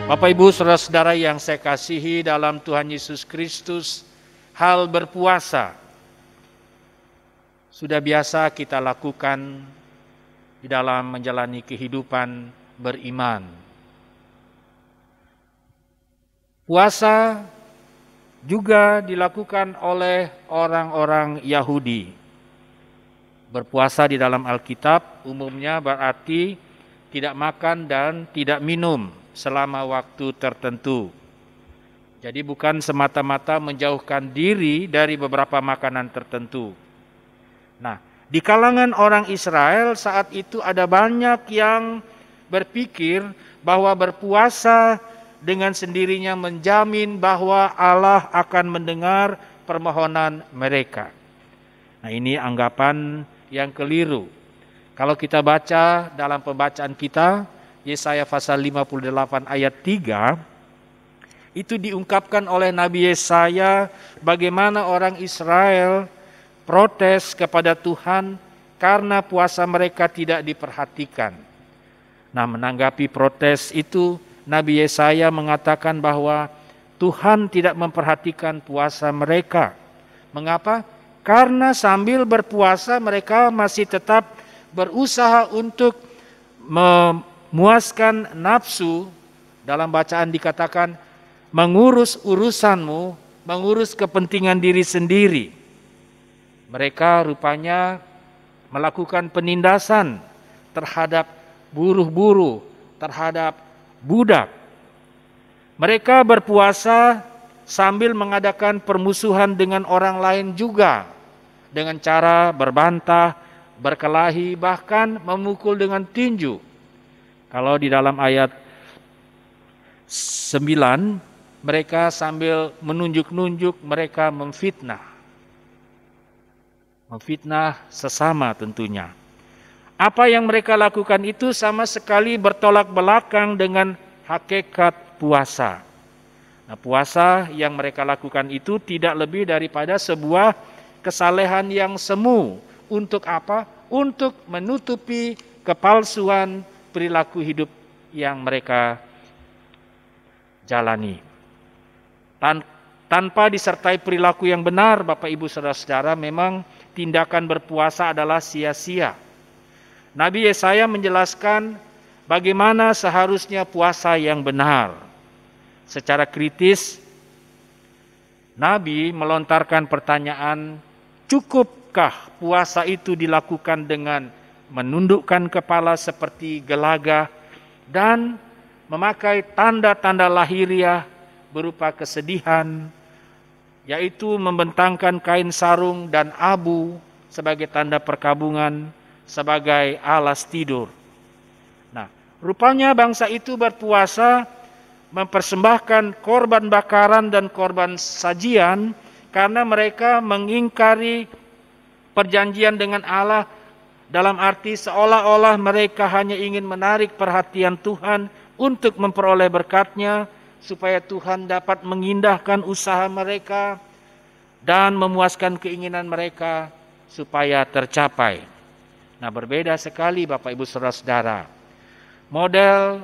Bapak Ibu saudara-saudara yang saya kasihi dalam Tuhan Yesus Kristus, hal berpuasa sudah biasa kita lakukan di dalam menjalani kehidupan beriman. Puasa juga dilakukan oleh orang-orang Yahudi. Berpuasa di dalam Alkitab umumnya berarti tidak makan dan tidak minum selama waktu tertentu. Jadi bukan semata-mata menjauhkan diri dari beberapa makanan tertentu. Nah, di kalangan orang Israel saat itu ada banyak yang berpikir bahwa berpuasa dengan sendirinya menjamin bahwa Allah akan mendengar permohonan mereka. Nah, ini anggapan yang keliru. Kalau kita baca dalam pembacaan kita, Yesaya pasal 58 ayat 3, itu diungkapkan oleh Nabi Yesaya bagaimana orang Israel protes kepada Tuhan karena puasa mereka tidak diperhatikan. Nah, menanggapi protes itu, Nabi Yesaya mengatakan bahwa Tuhan tidak memperhatikan puasa mereka. Mengapa? Karena sambil berpuasa mereka masih tetap berusaha untuk memuaskan nafsu. Dalam bacaan dikatakan mengurus urusanmu, mengurus kepentingan diri sendiri. Mereka rupanya melakukan penindasan terhadap buruh-buruh, terhadap budak. Mereka berpuasa sambil mengadakan permusuhan dengan orang lain juga, dengan cara berbantah, berkelahi, bahkan memukul dengan tinju. Kalau di dalam ayat 9, mereka sambil menunjuk-nunjuk, mereka memfitnah. Memfitnah sesama tentunya. Apa yang mereka lakukan itu sama sekali bertolak belakang dengan hakikat puasa. Nah, puasa yang mereka lakukan itu tidak lebih daripada sebuah kesalehan yang semu. Untuk apa? Untuk menutupi kepalsuan perilaku hidup yang mereka jalani. Tanpa disertai perilaku yang benar, Bapak Ibu Saudara-saudara, memang tindakan berpuasa adalah sia-sia. Nabi Yesaya menjelaskan bagaimana seharusnya puasa yang benar. Secara kritis, Nabi melontarkan pertanyaan, cukupkah puasa itu dilakukan dengan menundukkan kepala seperti gelaga dan memakai tanda-tanda lahiriah berupa kesedihan, yaitu membentangkan kain sarung dan abu sebagai tanda perkabungan, sebagai alas tidur. Nah, rupanya bangsa itu berpuasa mempersembahkan korban bakaran dan korban sajian karena mereka mengingkari perjanjian dengan Allah, dalam arti seolah-olah mereka hanya ingin menarik perhatian Tuhan untuk memperoleh berkat-Nya supaya Tuhan dapat mengindahkan usaha mereka dan memuaskan keinginan mereka supaya tercapai. Nah, berbeda sekali Bapak Ibu Saudara-saudara. Model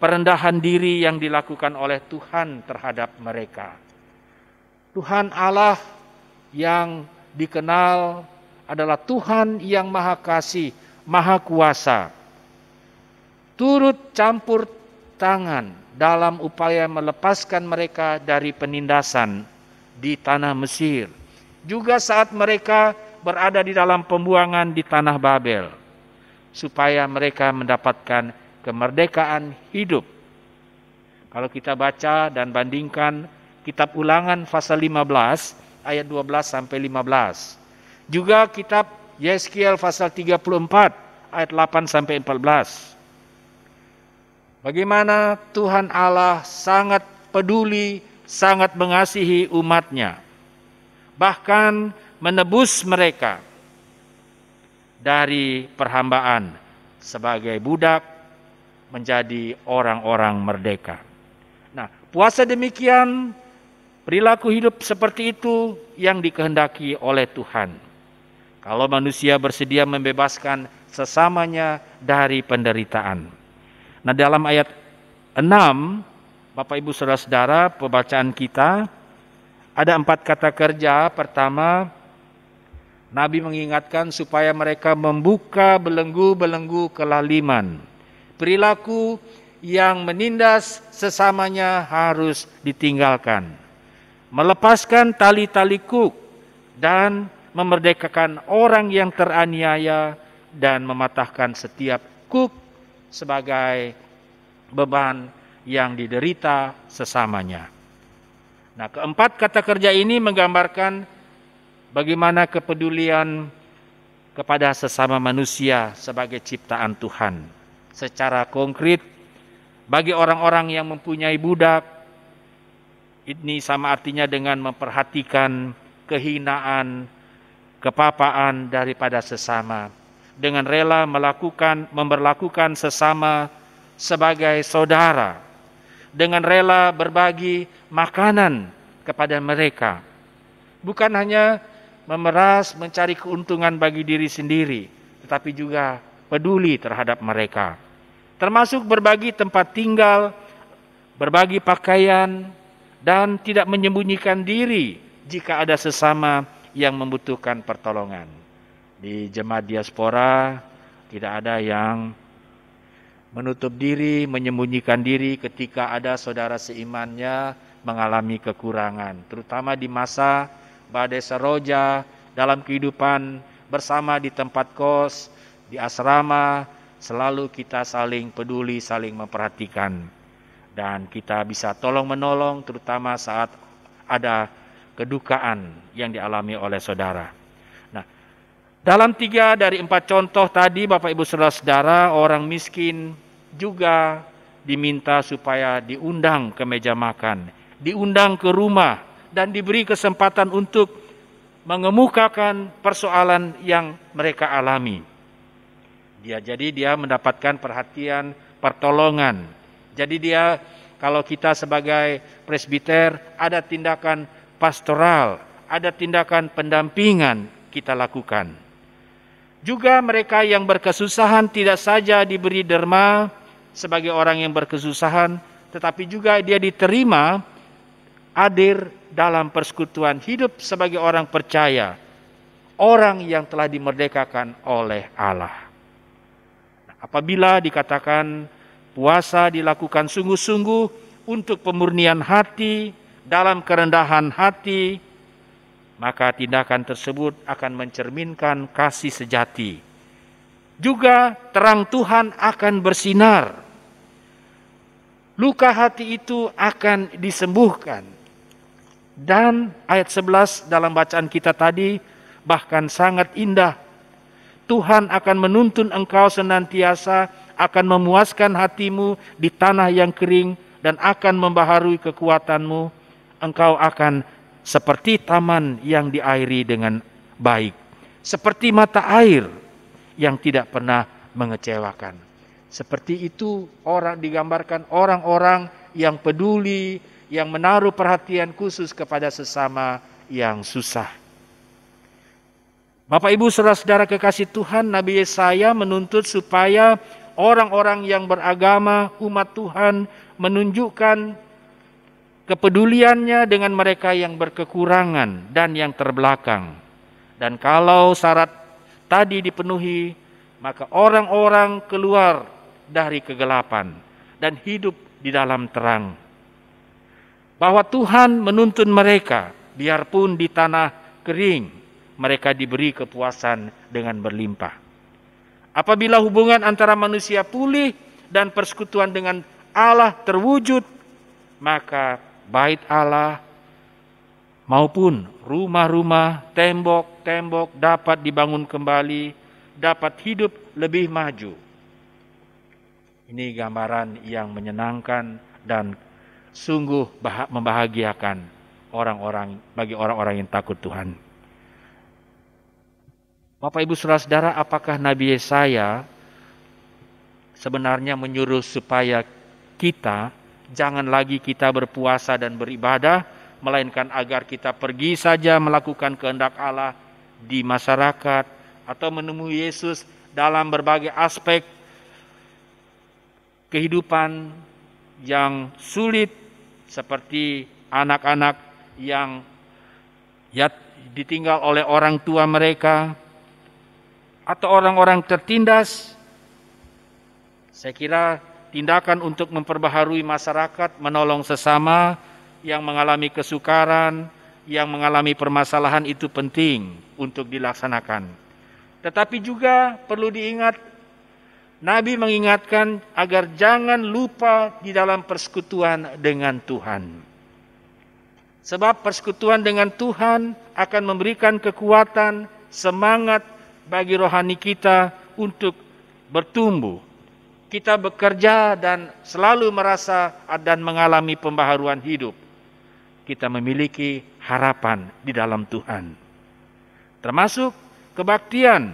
perendahan diri yang dilakukan oleh Tuhan terhadap mereka. Tuhan Allah yang dikenal adalah Tuhan yang Maha Kasih, Maha Kuasa. Turut campur tangan dalam upaya melepaskan mereka dari penindasan di tanah Mesir. Juga saat mereka berada di dalam pembuangan di tanah Babel, supaya mereka mendapatkan kemerdekaan hidup. Kalau kita baca dan bandingkan kitab Ulangan pasal 15 ayat 12 sampai 15. Juga kitab Yeskiel pasal 34 ayat 8 sampai 14. Bagaimana Tuhan Allah sangat peduli, sangat mengasihi umat-Nya. Bahkan menebus mereka dari perhambaan sebagai budak menjadi orang-orang merdeka. Nah, puasa demikian, perilaku hidup seperti itu yang dikehendaki oleh Tuhan. Kalau manusia bersedia membebaskan sesamanya dari penderitaan. Nah, dalam ayat 6 Bapak Ibu Saudara-saudara, pembacaan kita ada 4 kata kerja. Pertama, Nabi mengingatkan supaya mereka membuka belenggu-belenggu kelaliman. Perilaku yang menindas sesamanya harus ditinggalkan. Melepaskan tali-tali kuk dan memerdekakan orang yang teraniaya dan mematahkan setiap kuk sebagai beban yang diderita sesamanya. Nah, keempat kata kerja ini menggambarkan bagaimana kepedulian kepada sesama manusia sebagai ciptaan Tuhan. Secara konkret, bagi orang-orang yang mempunyai budak, ini sama artinya dengan memperhatikan kehinaan, kepapaan daripada sesama. Dengan rela memperlakukan sesama sebagai saudara. Dengan rela berbagi makanan kepada mereka. Bukan hanya memeras mencari keuntungan bagi diri sendiri, tetapi juga peduli terhadap mereka. Termasuk berbagi tempat tinggal, berbagi pakaian, dan tidak menyembunyikan diri jika ada sesama yang membutuhkan pertolongan. Di jemaat diaspora tidak ada yang menutup diri, menyembunyikan diri ketika ada saudara seimannya mengalami kekurangan. Terutama di masa badai seroja, dalam kehidupan bersama di tempat kos, di asrama, selalu kita saling peduli, saling memperhatikan. Dan kita bisa tolong-menolong terutama saat ada kedukaan yang dialami oleh saudara. Dalam 3 dari 4 contoh tadi, Bapak Ibu Saudara-saudara, orang miskin juga diminta supaya diundang ke meja makan, diundang ke rumah, dan diberi kesempatan untuk mengemukakan persoalan yang mereka alami. Jadi dia mendapatkan perhatian, pertolongan. Jadi dia, kalau kita sebagai presbiter, ada tindakan pastoral, ada tindakan pendampingan kita lakukan. Juga mereka yang berkesusahan tidak saja diberi derma sebagai orang yang berkesusahan, tetapi juga dia diterima hadir dalam persekutuan hidup sebagai orang percaya, orang yang telah dimerdekakan oleh Allah. Apabila dikatakan puasa dilakukan sungguh-sungguh untuk pemurnian hati, dalam kerendahan hati, maka tindakan tersebut akan mencerminkan kasih sejati. Juga terang Tuhan akan bersinar. Luka hati itu akan disembuhkan. Dan ayat 11 dalam bacaan kita tadi bahkan sangat indah. Tuhan akan menuntun engkau senantiasa, akan memuaskan hatimu di tanah yang kering dan akan membaharui kekuatanmu. Engkau akan seperti taman yang diairi dengan baik, seperti mata air yang tidak pernah mengecewakan. Seperti itu orang digambarkan orang-orang yang peduli, yang menaruh perhatian khusus kepada sesama yang susah. Bapak Ibu Saudara-saudara kekasih Tuhan, Nabi Yesaya menuntut supaya orang-orang yang beragama, umat Tuhan, menunjukkan kepeduliannya dengan mereka yang berkekurangan dan yang terbelakang. Dan kalau syarat tadi dipenuhi, maka orang-orang keluar dari kegelapan dan hidup di dalam terang. Bahwa Tuhan menuntun mereka, biarpun di tanah kering, mereka diberi kepuasan dengan berlimpah. Apabila hubungan antara manusia pulih dan persekutuan dengan Allah terwujud, maka bait Allah maupun rumah-rumah, tembok-tembok dapat dibangun kembali, dapat hidup lebih maju. Ini gambaran yang menyenangkan dan sungguh membahagiakan bagi orang-orang yang takut Tuhan. Bapak Ibu Saudara-saudara, apakah Nabi Yesaya sebenarnya menyuruh supaya jangan lagi kita berpuasa dan beribadah, melainkan agar kita pergi saja melakukan kehendak Allah di masyarakat atau menemui Yesus dalam berbagai aspek kehidupan yang sulit seperti anak-anak yang ditinggal oleh orang tua mereka, atau orang-orang tertindas. Saya kira tindakan untuk memperbaharui masyarakat, menolong sesama yang mengalami kesukaran, yang mengalami permasalahan itu penting untuk dilaksanakan. Tetapi juga perlu diingat, Nabi mengingatkan agar jangan lupa di dalam persekutuan dengan Tuhan. Sebab persekutuan dengan Tuhan akan memberikan kekuatan, semangat bagi rohani kita untuk bertumbuh. Kita bekerja dan selalu merasa dan mengalami pembaharuan hidup. Kita memiliki harapan di dalam Tuhan. Termasuk kebaktian.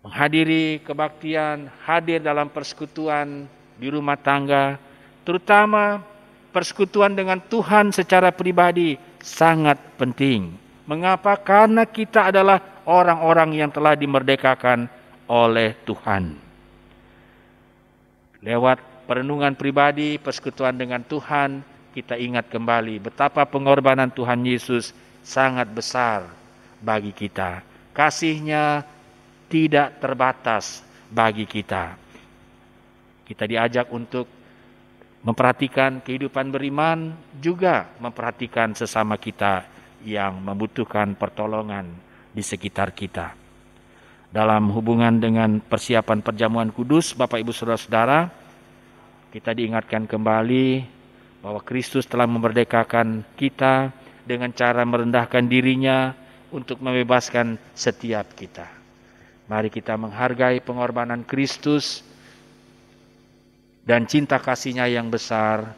Menghadiri kebaktian, hadir dalam persekutuan di rumah tangga, terutama persekutuan dengan Tuhan secara pribadi sangat penting. Mengapa? Karena kita adalah orang-orang yang telah dimerdekakan oleh Tuhan. Lewat perenungan pribadi, persekutuan dengan Tuhan, kita ingat kembali betapa pengorbanan Tuhan Yesus sangat besar bagi kita. Kasih-Nya tidak terbatas bagi kita. Kita diajak untuk memperhatikan kehidupan beriman, juga memperhatikan sesama kita yang membutuhkan pertolongan di sekitar kita. Dalam hubungan dengan persiapan perjamuan kudus, Bapak Ibu Saudara-saudara, kita diingatkan kembali bahwa Kristus telah memerdekakan kita dengan cara merendahkan dirinya untuk membebaskan setiap kita. Mari kita menghargai pengorbanan Kristus dan cinta kasih-Nya yang besar,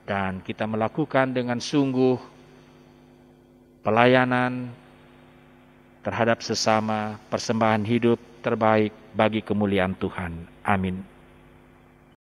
dan kita melakukan dengan sungguh pelayanan terhadap sesama, persembahan hidup terbaik bagi kemuliaan Tuhan. Amin.